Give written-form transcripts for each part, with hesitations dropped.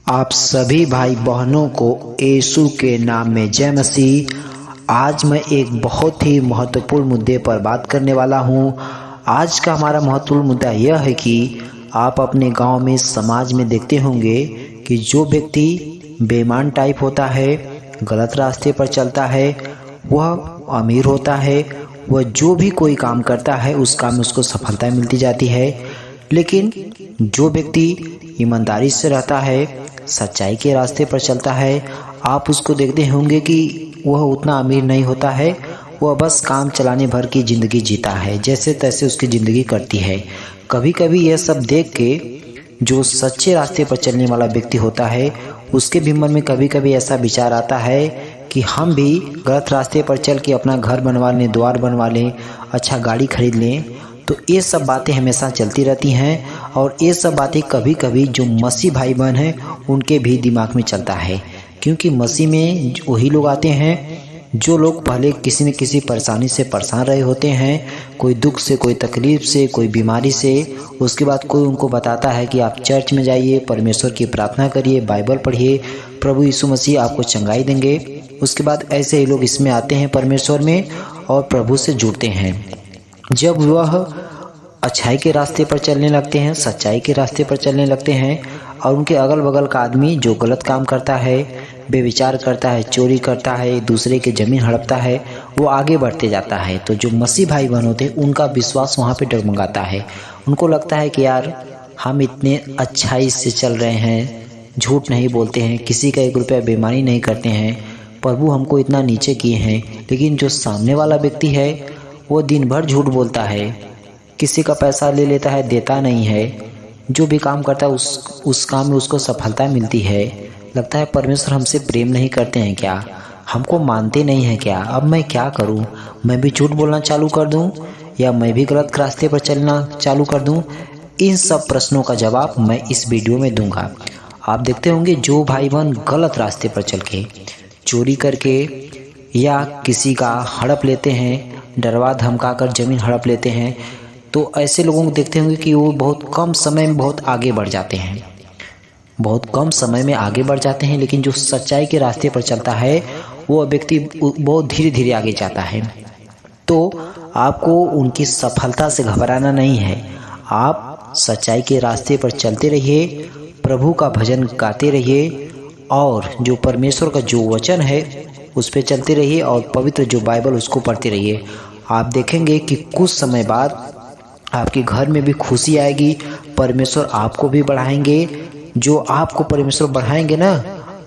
आप सभी भाई बहनों को यीशु के नाम में जय मसीह। आज मैं एक बहुत ही महत्वपूर्ण मुद्दे पर बात करने वाला हूं। आज का हमारा महत्वपूर्ण मुद्दा यह है कि आप अपने गांव में, समाज में देखते होंगे कि जो व्यक्ति बेईमान टाइप होता है, गलत रास्ते पर चलता है, वह अमीर होता है, वह जो भी कोई काम करता है उस काम में उसको सफलता मिलती जाती है। लेकिन जो व्यक्ति ईमानदारी से रहता है, सच्चाई के रास्ते पर चलता है, आप उसको देखते होंगे कि वह उतना अमीर नहीं होता है, वह बस काम चलाने भर की ज़िंदगी जीता है, जैसे तैसे उसकी ज़िंदगी करती है। कभी कभी यह सब देख के जो सच्चे रास्ते पर चलने वाला व्यक्ति होता है, उसके भी मन में कभी कभी ऐसा विचार आता है कि हम भी गलत रास्ते पर चल के अपना घर बनवा लें, द्वार बनवा लें, अच्छा गाड़ी खरीद लें। तो ये सब बातें हमेशा चलती रहती हैं और ये सब बातें कभी कभी जो मसीह भाई बहन हैं उनके भी दिमाग में चलता है, क्योंकि मसीह में वही लोग आते हैं जो लोग पहले किसी न किसी परेशानी से परेशान रहे होते हैं, कोई दुख से, कोई तकलीफ से, कोई बीमारी से। उसके बाद कोई उनको बताता है कि आप चर्च में जाइए, परमेश्वर की प्रार्थना करिए, बाइबल पढ़िए, प्रभु यीशु मसीह आपको चंगाई देंगे। उसके बाद ऐसे ही लोग इसमें आते हैं परमेश्वर में और प्रभु से जुड़ते हैं। जब वह अच्छाई के रास्ते पर चलने लगते हैं, सच्चाई के रास्ते पर चलने लगते हैं और उनके अगल बगल का आदमी जो गलत काम करता है, बेविचार करता है, चोरी करता है, दूसरे की ज़मीन हड़पता है, वो आगे बढ़ते जाता है। तो जो मसीह भाई बहन होते हैं उनका विश्वास वहाँ पे डगमगाता है। उनको लगता है कि यार हम इतने अच्छाई से चल रहे हैं, झूठ नहीं बोलते हैं, किसी का 1 रुपया बेईमानी नहीं करते हैं, प्रभु हमको इतना नीचे किए हैं। लेकिन जो सामने वाला व्यक्ति है वो दिन भर झूठ बोलता है, किसी का पैसा ले लेता है, देता नहीं है, जो भी काम करता है उस काम में उसको सफलता मिलती है। लगता है परमेश्वर हमसे प्रेम नहीं करते हैं क्या, हमको मानते नहीं हैं क्या। अब मैं क्या करूं, मैं भी झूठ बोलना चालू कर दूं या मैं भी गलत रास्ते पर चलना चालू कर दूं? इन सब प्रश्नों का जवाब मैं इस वीडियो में दूंगा। आप देखते होंगे जो भाई बहन गलत रास्ते पर चल के, चोरी करके या किसी का हड़प लेते हैं, डरवा धमका कर ज़मीन हड़प लेते हैं, तो ऐसे लोगों को देखते होंगे कि वो बहुत कम समय में बहुत आगे बढ़ जाते हैं, बहुत कम समय में आगे बढ़ जाते हैं। लेकिन जो सच्चाई के रास्ते पर चलता है वो व्यक्ति बहुत धीरे धीरे आगे जाता है। तो आपको उनकी सफलता से घबराना नहीं है। आप सच्चाई के रास्ते पर चलते रहिए, प्रभु का भजन गाते रहिए और जो परमेश्वर का जो वचन है उस पर चलते रहिए और पवित्र जो बाइबल उसको पढ़ते रहिए। आप देखेंगे कि कुछ समय बाद आपके घर में भी खुशी आएगी, परमेश्वर आपको भी बढ़ाएंगे। जो आपको परमेश्वर बढ़ाएंगे ना,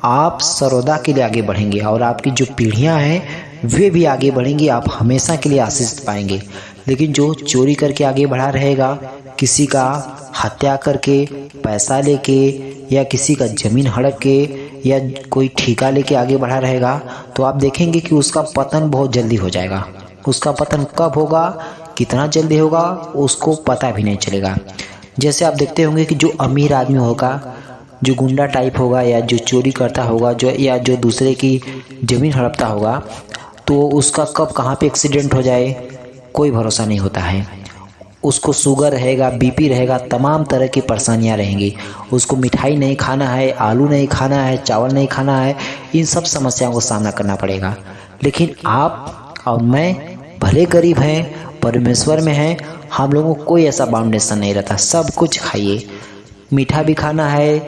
आप सर्वदा के लिए आगे बढ़ेंगे और आपकी जो पीढ़ियां हैं वे भी आगे बढ़ेंगी, आप हमेशा के लिए आशीष पाएंगे। लेकिन जो चोरी करके आगे बढ़ा रहेगा, किसी का हत्या करके, पैसा लेके या किसी का ज़मीन हड़प के या कोई ठेका लेके आगे बढ़ा रहेगा, तो आप देखेंगे कि उसका पतन बहुत जल्दी हो जाएगा। उसका पतन कब होगा, कितना जल्दी होगा, उसको पता भी नहीं चलेगा। जैसे आप देखते होंगे कि जो अमीर आदमी होगा, जो गुंडा टाइप होगा या जो चोरी करता होगा, जो दूसरे की ज़मीन हड़पता होगा, तो उसका कब कहाँ पे एक्सीडेंट हो जाए कोई भरोसा नहीं होता है। उसको शुगर रहेगा, बीपी रहेगा, तमाम तरह की परेशानियां रहेंगी। उसको मिठाई नहीं खाना है, आलू नहीं खाना है, चावल नहीं खाना है, इन सब समस्याओं को सामना करना पड़ेगा। लेकिन आप और मैं भले गरीब हैं, परमेश्वर में हैं, हम लोगों को कोई ऐसा बाउंडेशन नहीं रहता। सब कुछ खाइए, मीठा भी खाना है,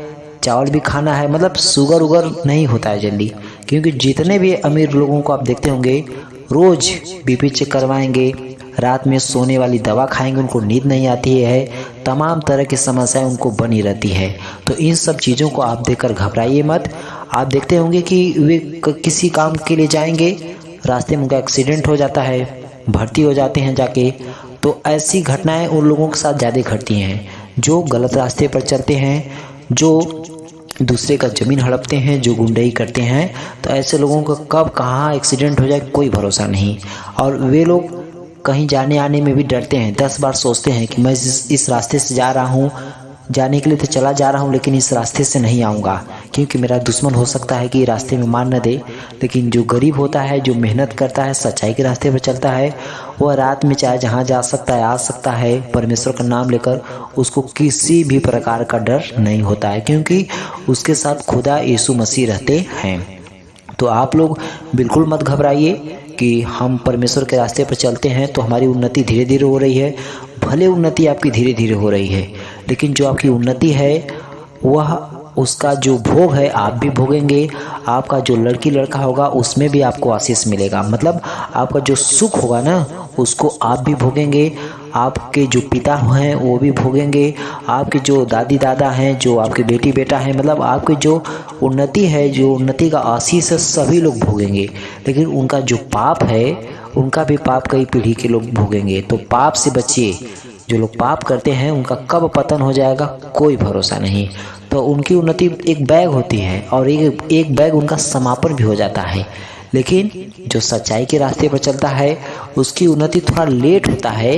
चावल भी खाना है, मतलब शुगर उगर नहीं होता है जल्दी। क्योंकि जितने भी अमीर लोगों को आप देखते होंगे रोज़ बीपी चेक करवाएंगे, रात में सोने वाली दवा खाएंगे, उनको नींद नहीं आती है, तमाम तरह की समस्याएं उनको बनी रहती है। तो इन सब चीज़ों को आप देखकर घबराइए मत। आप देखते होंगे कि वे किसी काम के लिए जाएंगे, रास्ते में उनका एक्सीडेंट हो जाता है, भर्ती हो जाते हैं जाके। तो ऐसी घटनाएं उन लोगों के साथ ज़्यादा घटती हैं जो गलत रास्ते पर चलते हैं, जो दूसरे का ज़मीन हड़पते हैं, जो गुंडई करते हैं। तो ऐसे लोगों को कब कहाँ एक्सीडेंट हो जाए कोई भरोसा नहीं। और वे लोग कहीं जाने आने में भी डरते हैं, 10 बार सोचते हैं कि मैं इस रास्ते से जा रहा हूँ, जाने के लिए तो चला जा रहा हूँ लेकिन इस रास्ते से नहीं आऊँगा, क्योंकि मेरा दुश्मन हो सकता है कि रास्ते में मार न दे, लेकिन जो गरीब होता है, जो मेहनत करता है, सच्चाई के रास्ते पर चलता है, वह रात में चाहे जहाँ जा सकता है, आ सकता है। परमेश्वर का नाम लेकर उसको किसी भी प्रकार का डर नहीं होता है, क्योंकि उसके साथ खुदा यीशु मसीह रहते हैं। तो आप लोग बिल्कुल मत घबराइए कि हम परमेश्वर के रास्ते पर चलते हैं तो हमारी उन्नति धीरे धीरे हो रही है। भले उन्नति आपकी धीरे धीरे हो रही है, लेकिन जो आपकी उन्नति है वह उसका जो भोग है आप भी भोगेंगे। आपका जो लड़की लड़का होगा उसमें भी आपको आशीष मिलेगा, मतलब आपका जो सुख होगा ना उसको आप भी भोगेंगे। आपके जो पिता हैं वो भी भोगेंगे, आपके जो दादी दादा हैं, जो आपके बेटी बेटा हैं, मतलब आपकी जो उन्नति है, जो उन्नति का आशीष है, सभी लोग भोगेंगे। लेकिन उनका जो पाप है, उनका भी पाप कई पीढ़ी के लोग भोगेंगे। तो पाप से बचिए। जो लोग पाप करते हैं उनका कब पतन हो जाएगा कोई भरोसा नहीं। तो उनकी उन्नति एक बैग होती है और एक बैग उनका समापन भी हो जाता है। लेकिन जो सच्चाई के रास्ते पर चलता है उसकी उन्नति थोड़ा लेट होता है,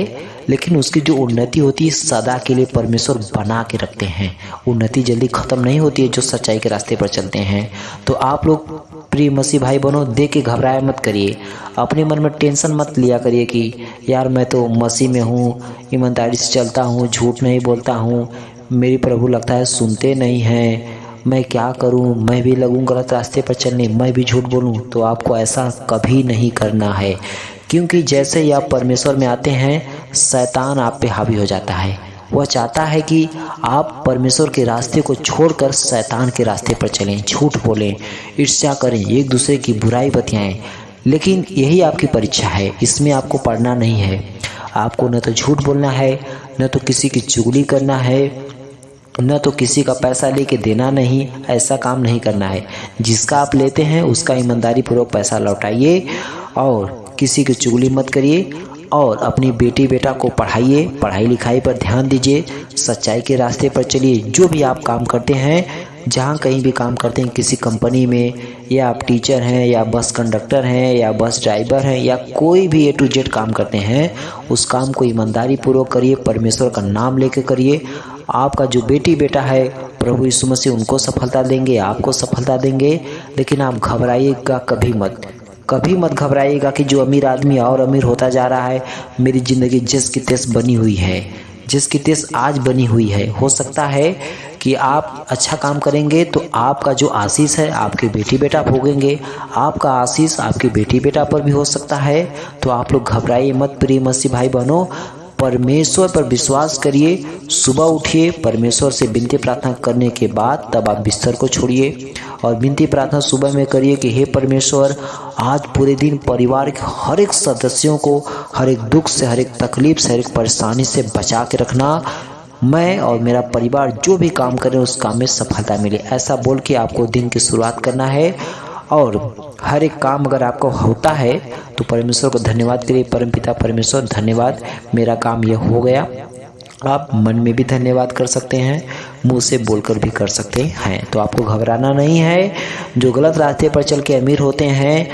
लेकिन उसकी जो उन्नति होती है सदा के लिए परमेश्वर बना के रखते हैं। उन्नति जल्दी ख़त्म नहीं होती है जो सच्चाई के रास्ते पर चलते हैं। तो आप लोग प्रिय मसीह भाई बहनों, देख के घबराया मत करिए। अपने मन में टेंशन मत लिया करिए कि यार मैं तो मसीह में हूँ, ईमानदारी से चलता हूँ, झूठ नहीं बोलता हूँ, मेरी प्रभु लगता है सुनते नहीं हैं, मैं क्या करूं, मैं भी लगूं गलत रास्ते पर चलने, मैं भी झूठ बोलूं। तो आपको ऐसा कभी नहीं करना है, क्योंकि जैसे ही आप परमेश्वर में आते हैं शैतान आप पे हावी हो जाता है। वह चाहता है कि आप परमेश्वर के रास्ते को छोड़कर शैतान के रास्ते पर चलें, झूठ बोलें, ईर्ष्या करें, एक दूसरे की बुराई बतियाएं। लेकिन यही आपकी परीक्षा है, इसमें आपको पढ़ना नहीं है। आपको न तो झूठ बोलना है, न तो किसी की चुगली करना है, न तो किसी का पैसा लेके देना नहीं। ऐसा काम नहीं करना है। जिसका आप लेते हैं उसका ईमानदारी पूर्वक पैसा लौटाइए और किसी की चुगली मत करिए। और अपनी बेटी बेटा को पढ़ाइए, पढ़ाई लिखाई पर ध्यान दीजिए, सच्चाई के रास्ते पर चलिए। जो भी आप काम करते हैं, जहाँ कहीं भी काम करते हैं, किसी कंपनी में, या आप टीचर हैं, या बस कंडक्टर हैं, या बस ड्राइवर हैं, या कोई भी A to Z काम करते हैं, उस काम को ईमानदारी पूर्वक करिए, परमेश्वर का नाम लेकर करिए। आपका जो बेटी बेटा है प्रभु यीशु मसीह उनको सफलता देंगे, आपको सफलता देंगे। लेकिन आप घबराइएगा कभी मत घबराइएगा कि जो अमीर आदमी और अमीर होता जा रहा है, मेरी ज़िंदगी जिस की तेस बनी हुई है, जिस की तेस आज बनी हुई है। हो सकता है कि आप अच्छा काम करेंगे तो आपका जो आशीष है आपके बेटी बेटा भोगेंगे, आपका आशीष आपके बेटी बेटा पर भी हो सकता है। तो आप लोग घबराइए मत प्रिय मसीह भाई बहनों, परमेश्वर पर विश्वास करिए। सुबह उठिए, परमेश्वर से विनती प्रार्थना करने के बाद तब आप बिस्तर को छोड़िए और विनती प्रार्थना सुबह में करिए कि हे परमेश्वर, आज पूरे दिन परिवार के हर एक सदस्यों को हर एक दुख से, हर एक तकलीफ से, हर एक परेशानी से बचा के रखना। मैं और मेरा परिवार जो भी काम करें उस काम में सफलता मिले, ऐसा बोल के आपको दिन की शुरुआत करना है। और हर एक काम अगर आपको होता है तो परमेश्वर को धन्यवाद करिए, परमपिता परमेश्वर धन्यवाद, मेरा काम यह हो गया। आप मन में भी धन्यवाद कर सकते हैं, मुंह से बोलकर भी कर सकते हैं। तो आपको घबराना नहीं है। जो गलत रास्ते पर चल के अमीर होते हैं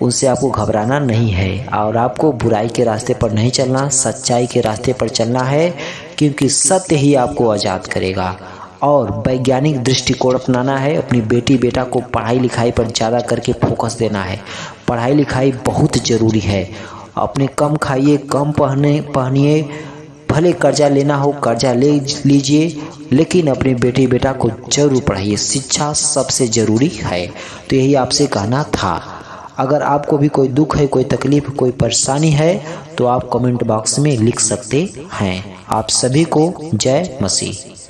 उनसे आपको घबराना नहीं है, और आपको बुराई के रास्ते पर नहीं चलना, सच्चाई के रास्ते पर चलना है, क्योंकि सत्य ही आपको आज़ाद करेगा। और वैज्ञानिक दृष्टिकोण अपनाना है। अपनी बेटी बेटा को पढ़ाई लिखाई पर ज़्यादा करके फोकस देना है। पढ़ाई लिखाई बहुत ज़रूरी है। अपने कम खाइए, कम पहनिए, भले कर्जा लेना हो कर्जा ले लीजिए, लेकिन अपने बेटी बेटा को जरूर पढ़ाइए। शिक्षा सबसे ज़रूरी है। तो यही आपसे कहना था। अगर आपको भी कोई दुख है, कोई तकलीफ, कोई परेशानी है तो आप कमेंट बॉक्स में लिख सकते हैं। आप सभी को जय मसीह।